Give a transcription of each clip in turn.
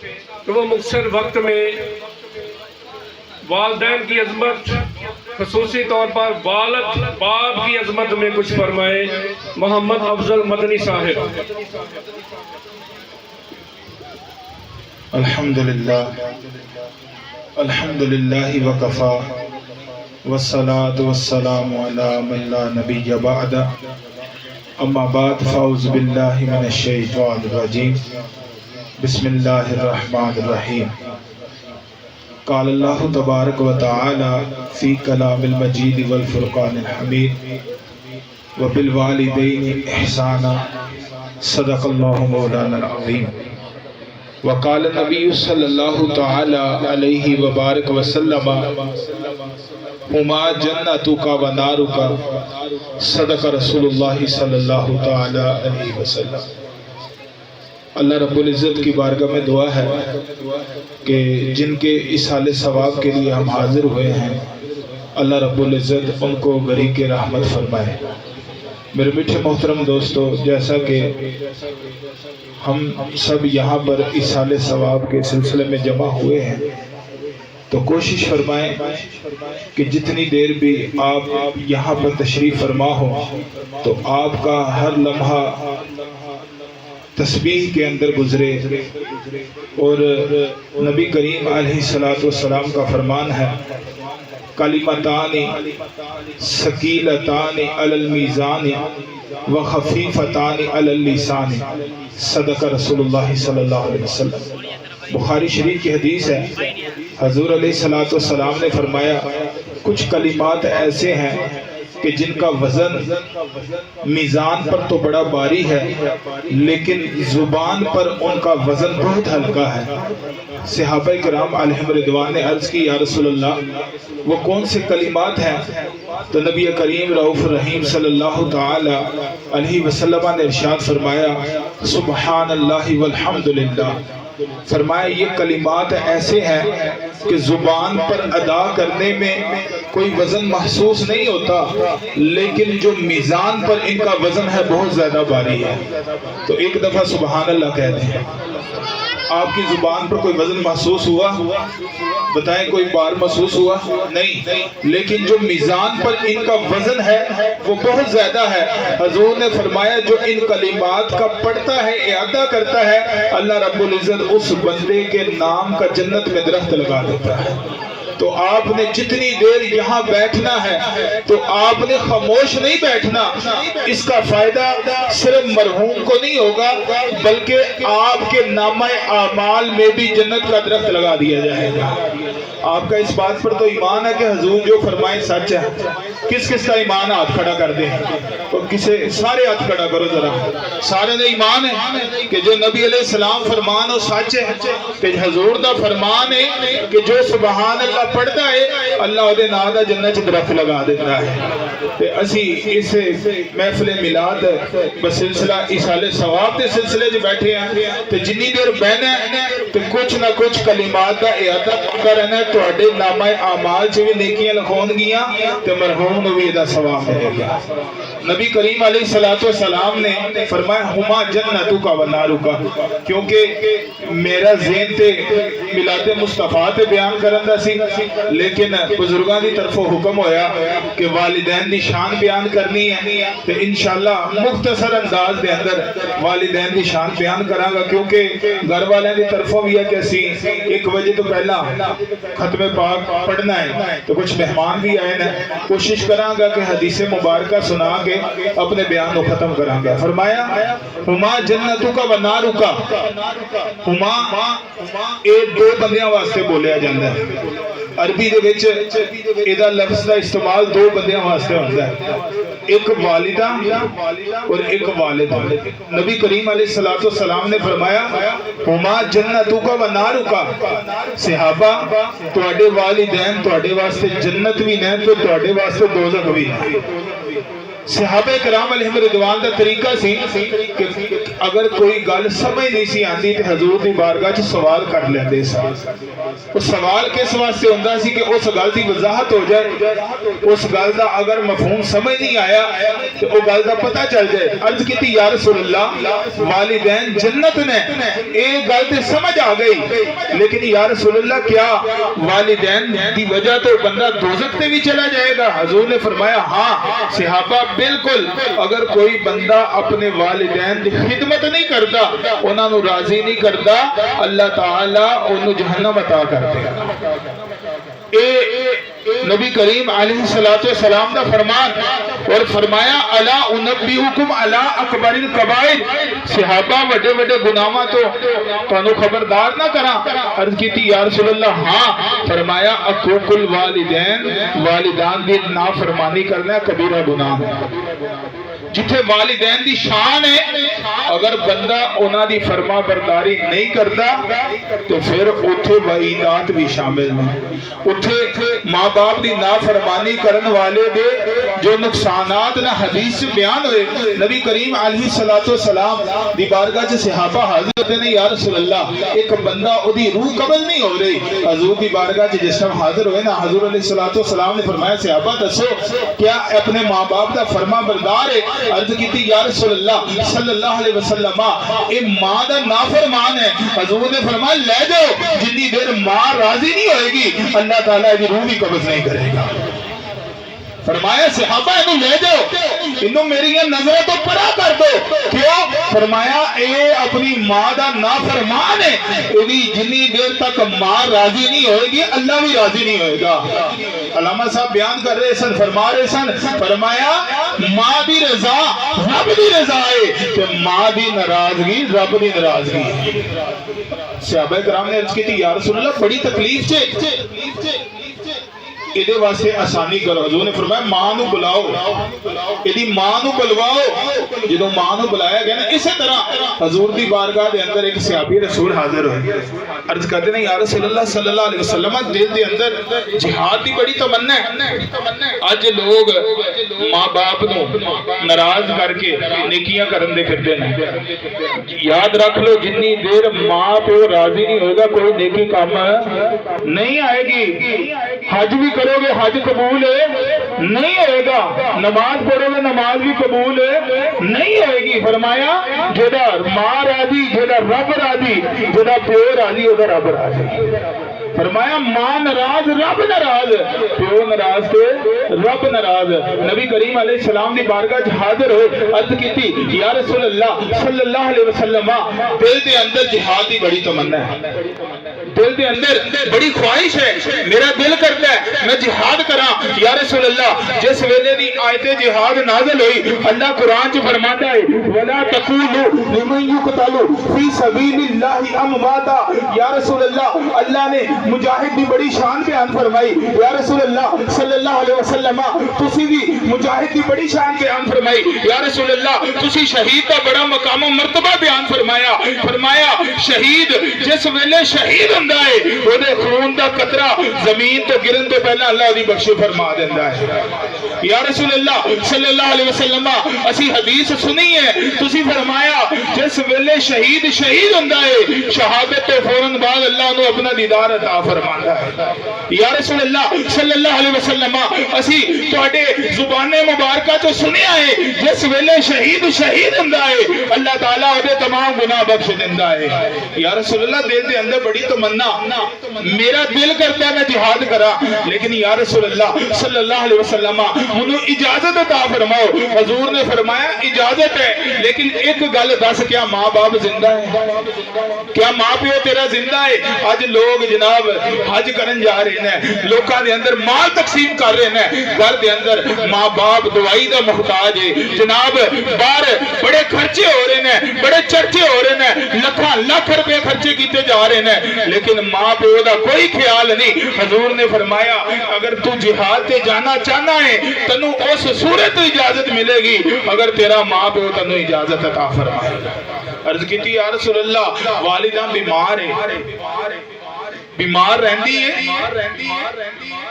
کہ وہ مختصر وقت میں والدین کی عظمت، خصوصی طور پر والد باپ کی عظمت میں کچھ فرمائے۔ محمد افضل مدنی صاحب۔ الحمدللہ وکفا والصلاة والسلام علی من لا نبی بعد، اما بعد فاعوذ باللہ من الشیطان الرجیم، بسم اللہ الرحمن الرحیم۔ قال اللہ تبارک و تعالی فی کلام المجید والفرقان الحمید وبالوالدین احسانا، صدق اللہ مولانا العظیم۔ وقال النبی صلی اللہ تعالی علیہ وبارک وسلم ہما جنتک و نارک، صدق رسول اللہ صلی اللہ تعالی علیہ وسلم۔ اللہ رب العزت کی بارگاہ میں دعا ہے کہ جن کے اصحال ثواب کے لیے ہم حاضر ہوئے ہیں، اللہ رب العزت ان کو غریق رحمت فرمائے۔ میرے میٹھے محترم دوستو، جیسا کہ ہم سب یہاں پر اصحال ثواب کے سلسلے میں جمع ہوئے ہیں، تو کوشش فرمائیں کہ جتنی دیر بھی آپ یہاں پر تشریف فرما ہو تو آپ کا ہر لمحہ تسبیح کے اندر گزرے۔ اور نبی کریم علیہ السلام کا فرمان ہے، کلمتان ثقیلتان علی المیزان وخفیفتان علی اللسان، صدق رسول اللہ صلی اللہ علیہ وسلم۔ بخاری شریف کی حدیث ہے، حضور علیہ السلام نے فرمایا کچھ کلمات ایسے ہیں کہ جن کا وزن میزان پر تو بڑا باری ہے، لیکن زبان پر ان کا وزن بہت ہلکا ہے۔ صحابہ کرام علیہم رضوان نے عرض کی، یا رسول اللہ وہ کون سے کلمات ہیں؟ تو نبی کریم رؤوف الرحیم صلی اللہ تعالی علیہ وسلم نے ارشاد فرمایا، سبحان اللہ والحمدللہ۔ فرمایا یہ کلمات ایسے ہیں کہ زبان پر ادا کرنے میں کوئی وزن محسوس نہیں ہوتا، لیکن جو میزان پر ان کا وزن ہے بہت زیادہ باری ہے۔ تو ایک دفعہ سبحان اللہ کہہ دیں۔ آپ کی زبان پر کوئی وزن محسوس ہوا؟ بتائیں، کوئی بار محسوس ہوا؟ نہیں، لیکن جو میزان پر ان کا وزن ہے وہ بہت زیادہ ہے۔ حضور نے فرمایا جو ان کلمات کا پڑھتا ہے، اعادہ کرتا ہے، اللہ رب العزت اس بندے کے نام کا جنت میں درخت لگا دیتا ہے۔ تو آپ نے جتنی دیر یہاں بیٹھنا ہے تو آپ نے خاموش نہیں بیٹھنا۔ اس کا فائدہ صرف مرحوم کو نہیں ہوگا، بلکہ آپ کے نامہ اعمال میں بھی جنت کا درخت لگا دیا جائے گا۔ آپ کا اس بات پر تو ایمان ہے کہ حضور جو فرمائیں سچ ہے؟ کس کس کا ایمان؟ ہاتھ کھڑا کر دیں۔ تو سارے ہاتھ کھڑا کرو ذرا۔ سارے نے ایمان ہے کہ جو نبی علیہ السلام فرمان ہو سچ ہے، کہ حضور دا فرمان ہے کہ جو سبحان اللہ پڑھتا ہے اللہ دے نام دا جنت درخت لگا دیتا ہے۔ تے اسی اس محفل میلاد بسلسلہ اصحال ثواب دے سلسلے جو بیٹھے ہیں، تے جنی دیر بہنا ہے تے کچھ نہ کچھ کلمات دا اعادہ کرتا رہنا ہے۔ تواڈے نامہ اعمال چ بھی نیکیاں لکھون گیاں تے مرحوم نو بھی دا ثواب ملے گا۔ نبی کریم علیہ السلام نے فرمایا ہما جنتک و نارک، کیونکہ میرا ذہن تے میلاد مصطفیٰ تے بیان کرن دا سی، لیکن بزرگاں دی طرفوں حکم ہویا کہ والدین دی شان بیان کرنی ہے، تے انشاءاللہ مختصر انداز دے اندر والدین دی شان بیان کراں گا، کیونکہ گھر والے دی طرفوں بھی ہے کہ اسی 1 بجے تو پہلا ختم پاک پڑھنا ہے، تو کچھ مہمان بھی آئے ہیں۔ کوشش کراں گا کہ حدیث مبارکہ سنا کے اپنے بیان کو ختم کراں گا۔ فرمایا ہما جنتک و نارک، ہما اے دو بندیاں واسطے بولیا جاندہ ہے۔ عربی دے وچ ایدہ لفظ دا استعمال دو بندیاں واسطے ہوتا ہے، ایک والدہ اور ایک والد۔ نبی کریم علیہ السلام نے فرمایا ہما جنتک و نارک، صحابہ تواڈے والدین تواڈے واسطے جنت بھی نہیں تو تواڈے واسطے دوزخ بھی نہیں۔ صحابہ کرام علیہم رضوان دا طریقہ سی کہ اگر کوئی گل سمجھ نہیں سی آندی تے حضور دی بارگاہ چ سوال کر لیندے سن. وہ سوال کس واسطے ہوندا سی کہ اس گل دی وضاحت ہو جائے, اس گل دا اگر مفہوم سمجھ نہیں آیا تے او گل دا پتہ چل جائے. عرض کیتی یا رسول اللہ والدین جنت نے, اے گل تے سمجھ آ گئی, لیکن یا رسول اللہ کیا والدین دی وجہ تو بندہ دوزخ تے بھی چلا جائے گا؟ حضور نے فرمایا ہاں صحابہ بالکل, اگر کوئی بندہ اپنے والدین کی خدمت نہیں کرتا, انہاں نو راضی نہیں کرتا, اللہ تعالیٰ انہوں جہنم عطا کر دے گا. اے نبی کریم علیہ السلام دا فرمان, اور فرمایا الا انبئکم علی اکبر الکبائر, صحابہ وڈے وڈے گناہاں تو تانوں خبردار نہ کراں؟ عرض کیتی یا رسول اللہ ہاں. فرمایا عقوق الوالدین, والدان دی نافرمانی کرنا کبیرہ گناہ ہے. جتھے والدین دی شان ہے, اگر بندہ انہاں دی فرما برداری نہیں کرتا تو پھر اتھے وعیدات بھی شامل ہیں. اتھے ماں باپ دی نافرمانی کرن والے دے جو نقصانات نہ حدیث سے بیان ہوئے, نبی کریم علیہ السلام دی بارگاہ چ صحابہ حاضر نے, یا رسول اللہ ایک بندہ او دی روح قبل نہیں ہو رہی. حضور دی بارگاہ چ جس وقت حاضر ہوئے نا, حضور علیہ السلام نے فرمایا صحابہ دسو کیا اپنے ماں باپ دا فرما بردار ہے؟ عرض کیتی یا رسول اللہ صلی اللہ علیہ وسلم اے ماں دا نافرمان ہے. حضور نے فرمایا لے جاؤ, جتنی دیر ماں راضی نہیں ہوئے گی اللہ تعالیٰ دی روح بھی قبض نہیں کرے گا. فرمایا صحابہ انہوں لے جاؤ, انہوں میری نظریں تو پرا کر دو. کیوں؟ فرمایا اے اپنی ماں دا نافرمان ہے, جنی دیر تک ماں راضی نہیں ہوئے گی اللہ بھی راضی نہیں ہوئے گا. علامہ صاحب بیان کر رہے سن, فرما رہے سن, فرمایا ماں دی رضا رب دی رضا ہے, تو ماں دی ناراضگی رب دی ناراضگی. صحابہ کرام نے عرض کی تھی یا رسول اللہ بڑی تکلیف چھے, ایدے واسطے آسانی کرو. حضور نے فرمایا ماں نو بلاؤ, ایدی ماں نو بلواؤ. جدو ماں نو بلایا گیا نا, اسی طرح حضور دی بارگاہ دے اندر ایک صحابی رسول حاضر ہوئے, عرض کرتے ہیں یا رسول اللہ صلی اللہ علیہ وسلم دل دے اندر جہاد دی بڑی تمنا ہے. آج لوگ ماں باپ نو ناراض کر کے نیکیاں کرن دے پھردے ہیں. یاد رکھ لو جتنی دیر ماں پہ راضی نہیں ہوگا کوئی نیکی کام نہیں آئے گی. حج بھی کرو گے حج قبول ہے نہیں ہوئے گا, نماز پڑھو گے نماز بھی قبول ہے نہیں ہوئے گی. فرمایا جدا ماں راضی, جدا رب راضی, جدا پیو راضی ادا رب راضی. فرمایا ماں ناراض رب ناراض, پیو ناراض تے رب ناراض. نبی کریم علیہ السلام دی بارگاہ حاضر ہوئے, عرض کی تھی یا رسول اللہ صلی اللہ علیہ وسلم دل دے اندر جہاد دی بڑی تمنا ہے, دل دے اندر بڑی خواہش ہے, میرا دل کرتا ہے میں جہاد کراں. یا رسول اللہ جس ویلے دی آیت جہاد نازل ہوئی, اللہ قرآن چ فرماتا ہے وَلَا تَقُولُوا لِمَنْ يُقْتَلُ فِي سَبِيلِ اللَّهِ أَمْوَاتًا. یا رسول اللہ, اللہ نے مجاہد بھی بڑی شان بیان فرمائی. یا رسول اللہ صلی اللہ علیہ وسلم تسی بھی مجاہد بھی بڑی شان بیان فرمائی. یا رسول اللہ تسی شہید کا بڑا مقام و مرتبہ بیان فرمایا. فرمایا شہید جس ویلے شہید ہوندا ہے وہ دے خون دا قطرہ زمین تو گرن تو پہلا اللہ دی بخشش فرما دیندا ہے. یا رسول اللہ صلی اللہ علیہ وسلم اسی حدیث سنی ہے, تسی فرمایا جس ویلے شہید ہوندا ہے شہادت تو فوراً بعد اللہ انہوں اپنا دیدار عطا فرماندا ہے. یا رسول اللہ صلی اللہ علیہ وسلم اسی تواڈے زبان مبارکہ تو سنیا ہے جس ویلے شہید ہوندا ہے اللہ تعالیٰ اودے تمام گناہ بخش دیندا ہے. یا رسول اللہ دل دے اندر بڑی تمنا, میرا دل کرتا ہے میں جہاد کرا, لیکن یا رسول اللہ صلی اللہ علیہ وسلم انہوں اجازت عطا فرماؤ. حضور نے فرمایا اجازت ہے, لیکن ایک گل دس, کیا ماں باپ زندہ ہے؟ کیا ماں پیو تیرا زندہ ہے؟ آج لوگ جناب حج کرن جا رہے ہیں, لوکاں دے اندر مال تقسیم کر رہے ہیں, گھر دے اندر ماں باپ دوائی دا محتاج ہے جناب, باہر بڑے خرچے ہو رہے ہیں, بڑے چرچے ہو رہے ہیں, لاکھ روپے خرچے کیتے جا رہے ہیں, لیکن ماں پیو دا کوئی خیال نہیں. حضور نے فرمایا اگر تو جہاد تے جانا چاہنا ہے تنو اس صورت اجازت ملے گی اگر تیرا ماں پیو تنو اجازت عطا فرمائے گا. عرض کی تھی یا رسول اللہ والدہ بیمار ہے, بیمار رہندی ہے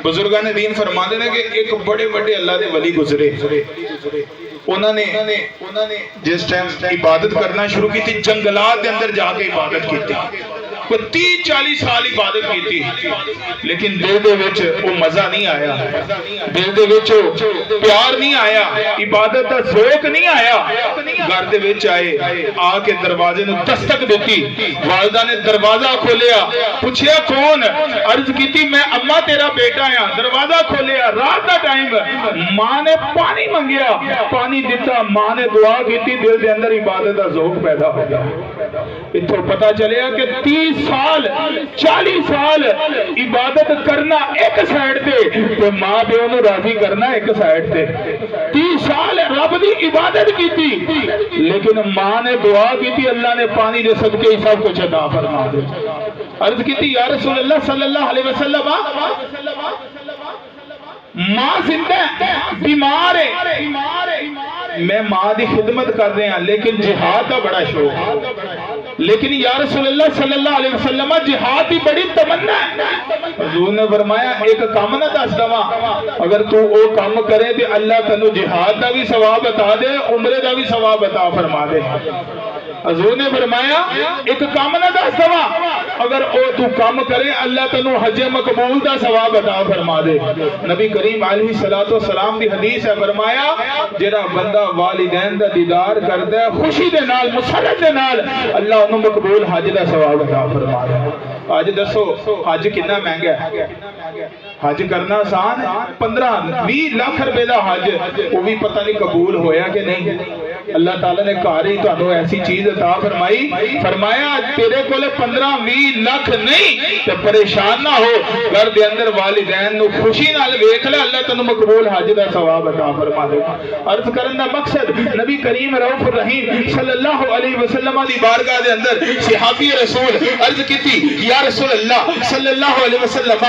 بزرگان دین فرماتے ہیں کہ ایک بڑے بڑے اللہ دے ولی گزرے انہوں نے جس ٹائم عبادت کرنا شروع کی تھی جنگلات دے اندر جا کے عبادت کی تھی وہ 30-40 سال عبادت کی تھی لیکن دل دے وچ وہ مزہ نہیں آیا دل دے وچ پیار نہیں آیا عبادت دا ذوق نہیں آیا گھر دے وچ آئے آ کے دروازے نو دستک دیتی والدہ نے دروازہ کھولیا پوچھیا کون عرض کیتی میں اماں تیرا بیٹا ہاں دروازہ کھولیا رات دا ٹائم ماں نے پانی منگیا پانی دیتا ماں نے دعا کیتی دل دے اندر عبادت دا ذوق پیدا ہو گیا اتھوں پتہ چلیا کہ 30 سال 40 سال عبادت کرنا ایک سائیڈ تے تو ماں پیو نو راضی کرنا ایک سائیڈ تے 30 سال رب دی عبادت کی تھی لیکن ماں نے دعا کی تھی اللہ نے پانی دے صدقے ہی سب کچھ عطا فرما دے عرض کی تھی یا رسول اللہ صلی اللہ علیہ وسلم ماں زندہ بیمار ہے میں ماں دی خدمت کر رہے ہیں لیکن جہاد کا بڑا شوق لیکن یا رسول اللہ صلی اللہ علیہ وسلم جہاد کی بڑی تمنا ہے حضور نے فرمایا ایک کام نہ دس دوا اگر تو وہ کام کرے تو اللہ تینوں جہاد کا بھی ثواب عطا دے عمرے کا بھی ثواب عطا فرما دے حضور نے فرمایا ایک کام نہ دس دوا اگر او تو کام کرے اللہ تینوں حج مقبول دا ثواب عطا فرما دے نبی کریم علیہ الصلوۃ والسلام دی حدیث ہے فرمایا جڑا بندہ والدین دا دیدار کردا ہے خوشی دے نال مسرت دے نال اللہ انہوں مقبول حج دا ثواب عطا فرما دے آج دسو حج کتنا مہنگا ہے حج کرنا آسان ہے 15-20 لاکھ روپے دا حج وہ بھی پتہ نہیں قبول ہویا کہ نہیں اللہ تعالیٰ نے کاری تو انہوں ایسی چیز عطا فرمائی فرمایا تیرے کولے 15-20 لاکھ نہیں تو پریشان نہ ہو گھر دے اندر والدین نو خوشی نال ویکھ لے اللہ تینوں مقبول حج دا ثواب عطا فرما دے عرض کرن دا مقصد نبی کریم رؤوف الرحیم صلی اللہ علیہ وسلم دی بارگاہ دے اندر صحابی رسول عرض کیتی یا رسول اللہ صلی اللہ علیہ وسلم